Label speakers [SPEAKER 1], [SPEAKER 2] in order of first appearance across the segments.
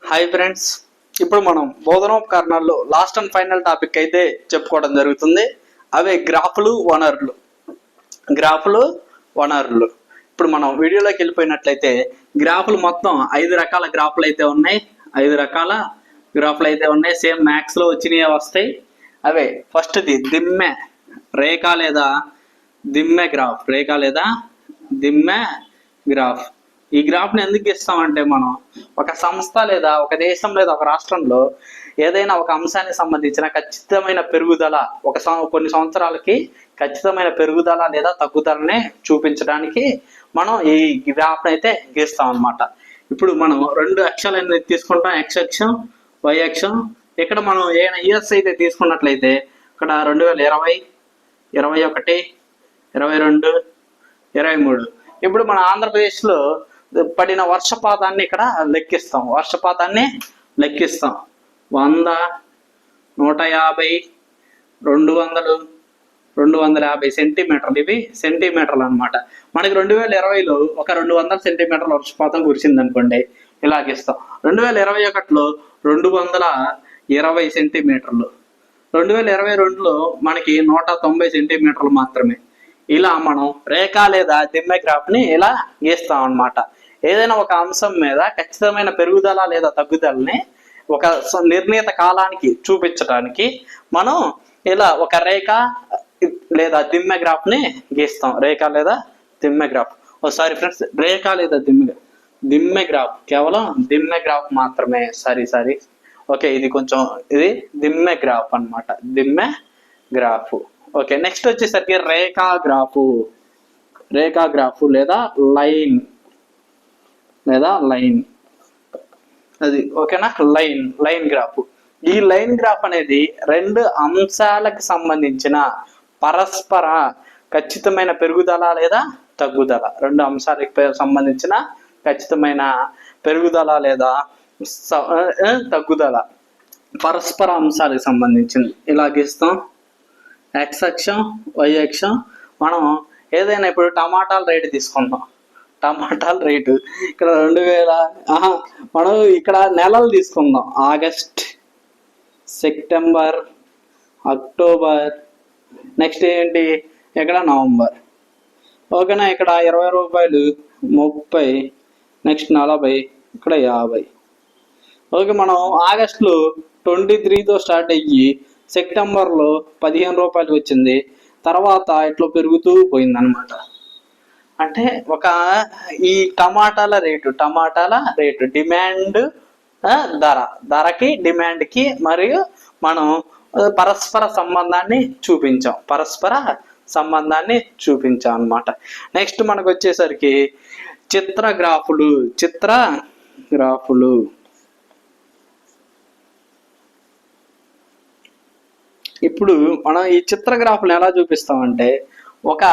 [SPEAKER 1] Hi friends, ఇప్పుడు మనం బోధనోపకరణాల్లో last and final topic అయితే చెప్పుకోవడం జరుగుతుంది. అవే గ్రాఫ్లు వనరులు. ఇప్పుడు మనం వీడియోలోకి వెళ్ళిపోయినట్లయితే గ్రాఫ్లు మొత్తం 5 రకాల గ్రాఫ్లు అయితే ఉన్నాయి. 5 రకాల గ్రాఫ్లు అయితే ఉన్నాయి. సేమ్ మ్యాథ్స్ లో వచ్చినవి వస్తాయి. అవే ఫస్ట్ది దిమ్మె రేఖ లేదా దిమ్మె గ్రాఫ్. ఈ గ్రాఫ్ని ఎందుకు ఇస్తామంటే మనం ఒక సంస్థ లేదా ఒక దేశం లేదా ఒక రాష్ట్రంలో ఏదైనా ఒక అంశానికి సంబంధించిన ఖచ్చితమైన పెరుగుదల కొన్ని సంవత్సరాలకి ఖచ్చితమైన పెరుగుదల లేదా తగ్గుదలనే చూపించడానికి మనం ఈ గ్రాఫ్ని అయితే గీస్తాం అన్నమాట. ఇప్పుడు మనం 2 అక్షాలు అనేది తీసుకుంటాం, x అక్షం y అక్షం. ఇక్కడ మనం ఏదైనా ఇయర్స్ అయితే తీసుకున్నట్లయితే ఇక్కడ 2020, 21, 22, 23. ఇప్పుడు మన ఆంధ్రప్రదేశ్లో పడిన వర్షపాతాన్ని ఇక్కడ లెక్కిస్తాం. 100, 150, 200, 250 సెంటీమీటర్లు. ఇవి సెంటీమీటర్లు అనమాట. మనకి 2020లో ఒక 200 సెంటీమీటర్ల వర్షపాతం కురిసింది అనుకోండి, ఇలా గీస్తాం. 2021లో 220 సెంటీమీటర్లు. 2022లో మనకి 190 సెంటీమీటర్లు మాత్రమే. ఇలా మనం రేఖ లేదా దిమ్మె గ్రాఫ్ ని ఇలా గీస్తాం అన్నమాట. ఏదైనా ఒక అంశం మీద ఖచ్చితమైన పెరుగుదల లేదా తగ్గుదలని ఒక నిర్ణీత కాలానికి చూపించడానికి మనం ఇలా ఒక రేఖ లేదా దిమ్మె గ్రాఫ్ ని గీస్తాం. రేఖ లేదా దిమ్మె గ్రాఫ్. ఒకసారి ఫ్రెండ్స్, రేఖ లేదా దిమ్మె గ్రాఫ్ కేవలం దిమ్మె గ్రాఫ్ మాత్రమే. సారీ ఓకే, ఇది దిమ్మె గ్రాఫ్ అన్నమాట. దిమ్మె గ్రాఫ్. ఓకే, నెక్స్ట్ వచ్చేసరికి రేఖా గ్రాఫ్ లేదా లైన్. అది ఓకేనా. Line graph. ఈ లైన్ గ్రాఫ్ అనేది 2 అంశాలకు సంబంధించిన పరస్పర ఖచ్చితమైన పెరుగుదల లేదా తగ్గుదల. 2 అంశాలకు సంబంధించిన ఖచ్చితమైన పెరుగుదల లేదా తగ్గుదల పరస్పర అంశాలకు సంబంధించింది. ఇలా గీస్తాం. x అక్షం y అక్షం. మనం ఏదైనా ఇప్పుడు టమాటాల రేటు తీసుకుందాం. టమాటాల రేటు ఇక్కడ 2000. మనం ఇక్కడ నెలలు తీసుకుందాం. ఆగస్ట్, సెప్టెంబర్, అక్టోబర్, నెక్స్ట్ ఏంటి ఇక్కడ నవంబర్. ఓకేనా. ఇక్కడ 20 రూపాయలు, 30, నెక్స్ట్ 40, ఇక్కడ 50. ఓకే, మనం ఆగస్టులో 23తో స్టార్ట్ అయ్యి సెప్టెంబర్లో 15 రూపాయలు వచ్చింది. తర్వాత ఇట్లా పెరుగుతూ పోయింది అనమాట. అంటే ఈ టమాటాల రేటు డిమాండ్, ధరకి డిమాండ్కి మరియు మనం పరస్పర సంబంధాన్ని చూపించాం అనమాట. నెక్స్ట్ మనకు వచ్చేసరికి చిత్ర గ్రాఫులు. ఇప్పుడు మనం ఈ చిత్ర గ్రాఫ్లు ఎలా చూపిస్తామంటే, ఒక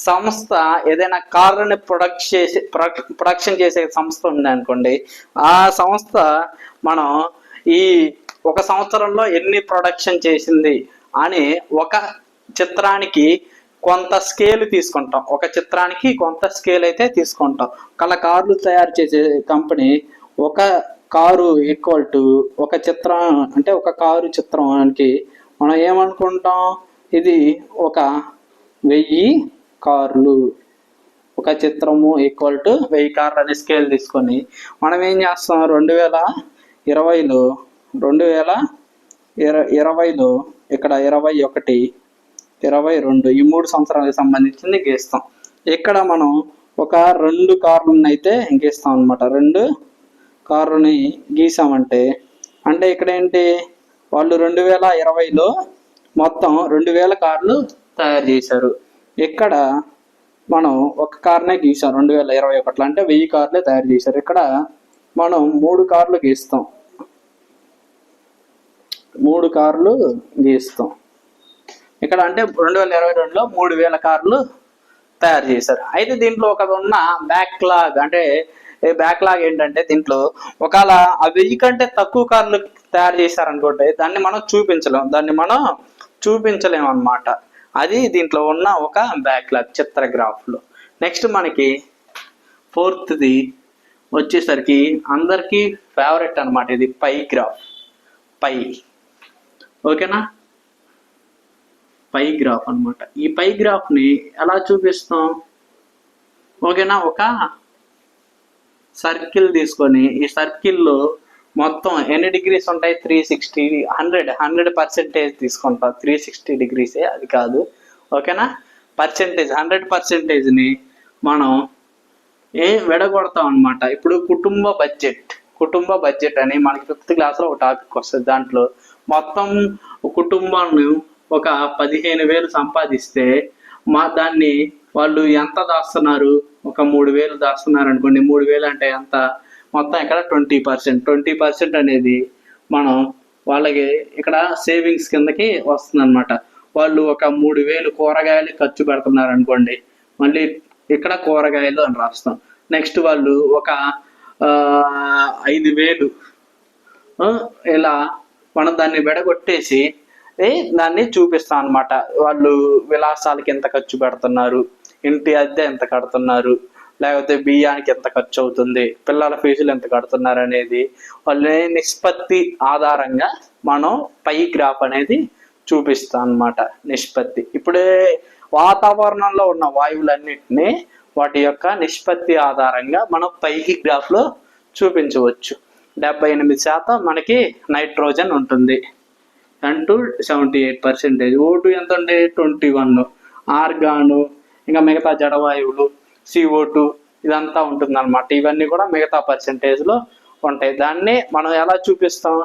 [SPEAKER 1] సంస్థ ఏదైనా కార్లని ప్రొడక్షన్ చేసే సంస్థ ఉంది అనుకోండి. ఆ సంస్థ మనం ఈ ఒక సంవత్సరంలో ఎన్ని ప్రొడక్షన్ చేసింది అని ఒక చిత్రానికి కొంత స్కేల్ తీసుకుంటాం. అయితే తీసుకుంటాం. కార్లు తయారు చేసే కంపెనీ ఒక కారు ఈక్వల్ టు ఒక చిత్రం, అంటే ఒక కారు చిత్రానికి మనం ఏమనుకుంటాం, ఇది ఒక 1000 కార్లు, ఒక చిత్రము ఈక్వల్ టు 1000 కార్లు అనే స్కేల్ తీసుకొని మనం ఏం చేస్తాం, 2020లో ఇక్కడ 21, 22 ఈ 3 సంవత్సరాలకు సంబంధించింది గీస్తాం. ఇక్కడ మనం ఒక 2 కార్లను అయితే గీస్తాం అనమాట. 2 కార్లని గీసామంటే ఇక్కడ ఏంటి, వాళ్ళు 2020లో మొత్తం 2000 కార్లు తయారు చేశారు. ఇక్కడ మనం ఒక కార్నే గీసాం 2021లో, అంటే 1000 కార్లే తయారు చేశారు. ఇక్కడ మనం 3 కార్లు గీస్తాం. 3 కార్లు గీస్తాం ఇక్కడ. అంటే 2022లో 3000 కార్లు తయారు చేశారు. అయితే దీంట్లో ఉన్న బ్యాక్లాగ్ ఏంటంటే, దీంట్లో ఒకవేళ 1000 కంటే తక్కువ కార్లు తయారు చేశారనుకోండి, దాన్ని మనం చూపించలేము అన్నమాట. అది దీంట్లో ఉన్న ఒక బ్యాక్లాగ్ చిత్ర గ్రాఫ్లో. నెక్స్ట్ మనకి 4th వచ్చేసరికి అందరికీ ఫేవరెట్ అనమాట ఇది పై గ్రాఫ్. పై, ఓకేనా, పై గ్రాఫ్ అనమాట. ఈ పై గ్రాఫ్ని ఎలా చూపిస్తాం? ఓకేనా, ఒక సర్కిల్ తీసుకొని ఈ సర్కిల్లో మొత్తం ఎన్ని డిగ్రీస్ ఉంటాయి? 360, 100% తీసుకుంటాం. 360 డిగ్రీసే, అది కాదు, ఓకేనా. పర్సెంటేజ్ 100%ని మనం విడగొడతాం అనమాట. ఇప్పుడు కుటుంబ బడ్జెట్ అని మనకి 5th క్లాస్లో ఒక టాపిక్ వస్తుంది. దాంట్లో మొత్తం కుటుంబాన్ని ఒక 15,000 సంపాదిస్తే దాన్ని వాళ్ళు ఎంత దాస్తున్నారు? ఒక 3,000 దాస్తున్నారు అనుకోండి. 3,000 అంటే ఎంత? మొత్తం ఇక్కడ 20% అనేది మనం వాళ్ళకి ఇక్కడ సేవింగ్స్ కిందకి వస్తుంది అనమాట. వాళ్ళు ఒక 3,000 కూరగాయలు ఖర్చు పెడుతున్నారు అనుకోండి, మళ్ళీ ఇక్కడ కూరగాయలు అని రాస్తాం. నెక్స్ట్ వాళ్ళు ఒక 5,000 ఇలా మనం దాన్ని విడగొట్టేసి దాన్ని చూపిస్తాం అనమాట. వాళ్ళు విలాసాలకి ఎంత ఖర్చు పెడుతున్నారు, ఇంటి అద్దె ఎంత కడుతున్నారు, లేకపోతే బియ్యానికి ఎంత ఖర్చు అవుతుంది, పిల్లల ఫీజులు ఎంత కడుతున్నారు అనేది వాళ్ళ నిష్పత్తి ఆధారంగా మనం పై గ్రాఫ్ అనేది చూపిస్తాం అనమాట. నిష్పత్తి ఇప్పుడే వాతావరణంలో ఉన్న వాయువులన్నిటినీ వాటి యొక్క నిష్పత్తి ఆధారంగా మనం పైకి గ్రాఫ్లో చూపించవచ్చు. 78% మనకి నైట్రోజన్ ఉంటుంది, అంటూ 78%. O2 ఎంత ఉంటే 21, ఆర్గాను, ఇంకా మిగతా జడవాయువులు, CO2 ఇదంతా ఉంటుంది అనమాట. ఇవన్నీ కూడా మిగతా పర్సెంటేజ్లో ఉంటాయి. దాన్ని మనం ఎలా చూపిస్తాం?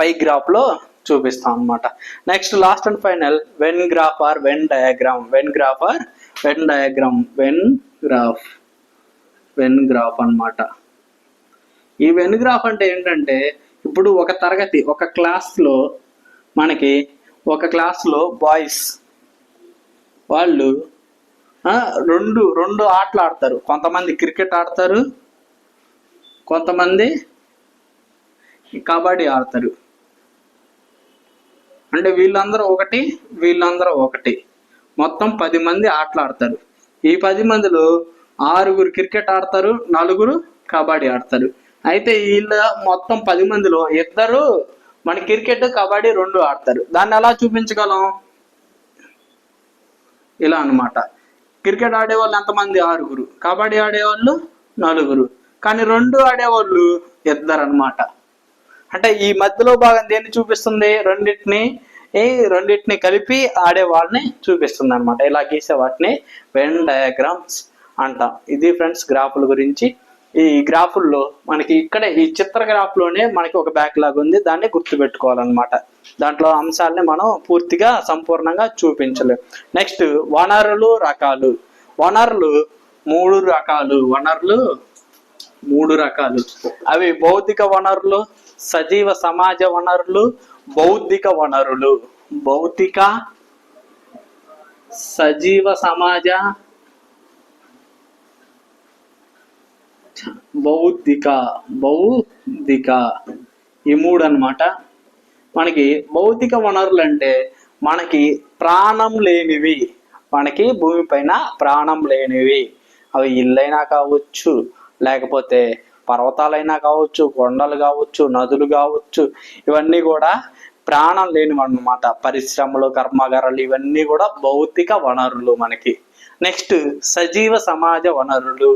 [SPEAKER 1] పై గ్రాఫ్లో చూపిస్తాం అనమాట. Next last and final Venn graph or Venn diagram. Venn graph అన్నమాట. ఈ వెన్ గ్రాఫ్ అంటే ఏంటంటే, ఇప్పుడు ఒక తరగతి, ఒక క్లాస్లో మనకి ఒక క్లాస్లో బాయ్స్ వాళ్ళు రెండు ఆటలు ఆడతారు. కొంతమంది క్రికెట్ ఆడతారు, కొంతమంది కబడ్డీ ఆడతారు. అంటే వీళ్ళందరూ ఒకటి, మొత్తం 10 మంది ఆటలాడతారు. ఈ 10 మందిలో 6 క్రికెట్ ఆడతారు, 4 కబడ్డీ ఆడతారు. అయితే వీళ్ళ మొత్తం 10 మందిలో 2 మన క్రికెట్ కబడ్డీ 2 ఆడతారు. దాన్ని ఎలా చూపించగలం? ఇలా అన్నమాట. క్రికెట్ ఆడేవాళ్ళు ఎంతమంది? 6, కబడ్డీ ఆడేవాళ్ళు 4, కానీ 2 ఆడేవాళ్ళు 2 అన్నమాట. అంటే ఈ మధ్యలో భాగం దేన్ని చూపిస్తుంది? రెండింటిని కలిపి ఆడే వాళ్ళని చూపిస్తుంది అనమాట. ఇలా గీసే వాటిని వెన్ డయాగ్రామ్స్ అంటాం. ఇది ఫ్రెండ్స్ గ్రాఫుల గురించి. ఈ గ్రాఫుల్లో మనకి ఇక్కడ ఈ చిత్ర గ్రాఫ్లోనే మనకి ఒక బ్యాక్లాగ్ ఉంది, దాన్ని గుర్తుపెట్టుకోవాలన్నమాట. దాంట్లో అంశాలని మనం పూర్తిగా సంపూర్ణంగా చూపించలేము. నెక్స్ట్ వనరులు రకాలు. వనరులు 3 రకాలు. అవి భౌతిక వనరులు, సజీవ సమాజ వనరులు, బౌద్ధిక వనరులు. భౌతిక, సజీవ సమాజ, బౌద్ధిక ఈ 3 అన్నమాట. మనకి భౌతిక వనరులు అంటే మనకి ప్రాణం లేనివి, మనకి భూమిపైన ప్రాణం లేనివి. అవి ఇళ్ళైనా కావచ్చు, లేకపోతే పర్వతాలైనా కావచ్చు, కొండలు కావచ్చు, నదులు కావచ్చు. ఇవన్నీ కూడా ప్రాణం లేనివి అన్నమాట. పరిశ్రమలు, కర్మాగారాలు ఇవన్నీ కూడా భౌతిక వనరులు మనకి. నెక్స్ట్ సజీవ సమాజ వనరులు.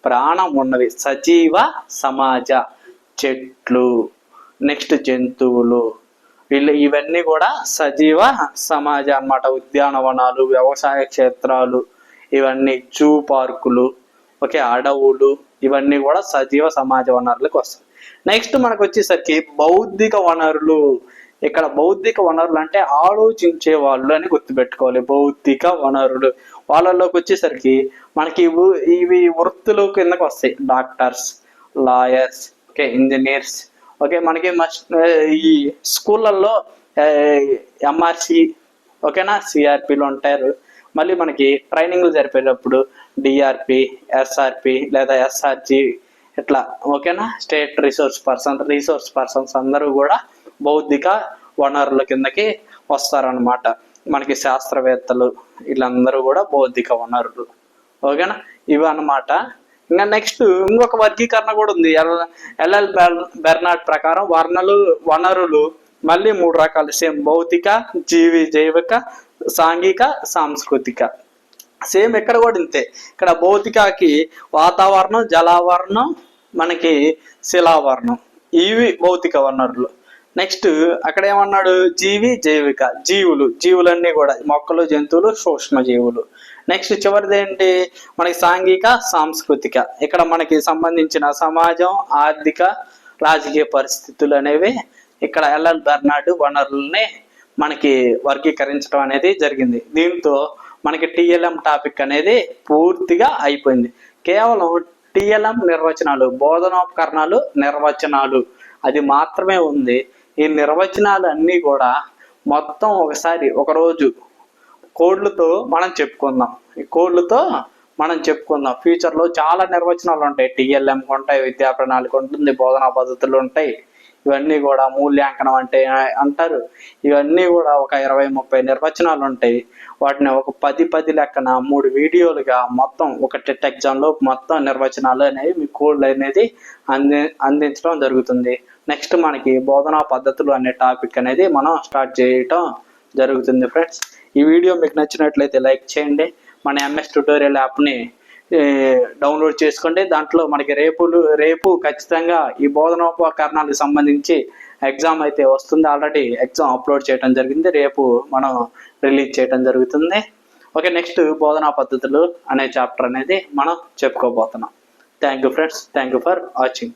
[SPEAKER 1] ప్రాణం ఉన్నవి, సజీవ సమాజ, చెట్లు, నెక్స్ట్ జంతువులు, ఇవన్నీ కూడా సజీవ సమాజ అన్నమాట. ఉద్యానవనాలు, వ్యవసాయ క్షేత్రాలు, ఇవన్నీ జూ పార్కులు, ఓకే, అడవులు, ఇవన్నీ కూడా సజీవ సమాజ వనరులకు వస్తాయి. నెక్స్ట్ మనకు వచ్చేసరికి బౌద్ధిక వనరులు. ఇక్కడ బౌద్ధిక వనరులు అంటే ఆలోచించే వాళ్ళు అని గుర్తుపెట్టుకోవాలి. బౌద్ధిక వనరులు వాళ్ళలోకి వచ్చేసరికి మనకి ఇవి వృత్తులు కిందకు వస్తాయి. Doctors, lawyers, okay, engineers, okay. మనకి ఈ స్కూళ్ళల్లో MRC, ఓకేనా, CRPలు ఉంటారు. మళ్ళీ మనకి ట్రైనింగ్లు జరిపేటప్పుడు DRP, SRP లేదా SRG ఇట్లా, ఓకేనా. స్టేట్ రిసోర్స్ పర్సన్స్ అందరూ కూడా బౌద్ధిక వనరుల కిందకి వస్తారనమాట. మనకి శాస్త్రవేత్తలు వీళ్ళందరూ కూడా బౌద్ధిక వనరులు, ఓకేనా. ఇవి అన్నమాట ఇంకా నెక్స్ట్ ఇంకొక వర్గీకరణ కూడా ఉంది. ఎల్ఎల్ బెర్నార్డ్ ప్రకారం వనరులు మళ్ళీ 3 రకాలు సేమ్: భౌతిక, జైవిక, సాంఘిక, సాంస్కృతిక. సేమ్ ఇక్కడ కూడా ఇంతే. ఇక్కడ భౌతికకి వాతావరణం, జలావరణం, మనకి శిలావరణం, ఇవి భౌతిక వనరులు. నెక్స్ట్ అక్కడ ఏమన్నాడు? జైవిక, జీవులన్నీ కూడా మొక్కలు, జంతువులు, సూక్ష్మ జీవులు. నెక్స్ట్ చివరిది ఏంటి? మనకి సాంఘిక, సాంస్కృతిక. ఇక్కడ మనకి సంబంధించిన సమాజం, ఆర్థిక, రాజకీయ పరిస్థితులు అనేవి ఇక్కడ ఎల్ఎల్ బెర్నార్డ్ వనరుల్ని మనకి వర్గీకరించడం అనేది జరిగింది. దీంతో మనకి టిఎల్ఎం టాపిక్ అనేది పూర్తిగా అయిపోయింది. కేవలం టిఎల్ఎం నిర్వచనాలు, బోధనోపకరణాలు, నిర్వచనాలు అది మాత్రమే ఉంది. ఈ నిర్వచనాలు అన్నీ కూడా మొత్తం ఒకసారి ఒకరోజు కోడ్లతో మనం చెప్పుకుందాం. ఈ కోడ్లతో మనం చెప్పుకుందాం. ఫ్యూచర్లో చాలా నిర్వచనాలు ఉంటాయి. టిఎల్ఎం ఉంటాయి, విద్యా ప్రణాళిక ఉంటుంది, బోధనా పద్ధతులు ఉంటాయి. ఇవన్నీ కూడా మూల్యాంకనం అంటే అంటారు. ఇవన్నీ కూడా ఒక 20-30 నిర్వచనాలు ఉంటాయి. వాటిని ఒక 10 లెక్కన 3 వీడియోలుగా మొత్తం ఒక టెట్ ఎగ్జామ్లో మొత్తం నిర్వచనాలు అనేవి మీ కోడ్లు అనేది అందించడం జరుగుతుంది. నెక్స్ట్ మనకి బోధనా పద్ధతులు అనే టాపిక్ అనేది మనం స్టార్ట్ చేయటం జరుగుతుంది. ఫ్రెండ్స్, ఈ వీడియో మీకు నచ్చినట్లయితే లైక్ చేయండి. మన ఎంఎస్ ట్యుటోరియల్ యాప్ని డౌన్లోడ్ చేసుకోండి. దాంట్లో మనకి రేపు ఖచ్చితంగా ఈ బోధనోపకరణాలకు సంబంధించి ఎగ్జామ్ అయితే వస్తుంది. ఆల్రెడీ ఎగ్జామ్ అప్లోడ్ చేయడం జరిగింది. రేపు మనం రిలీజ్ చేయడం జరుగుతుంది. ఓకే, నెక్స్ట్ బోధనా పద్ధతులు అనే చాప్టర్ అనేది మనం చెప్పుకోబోతున్నాం. Thank you friends, thank you for watching.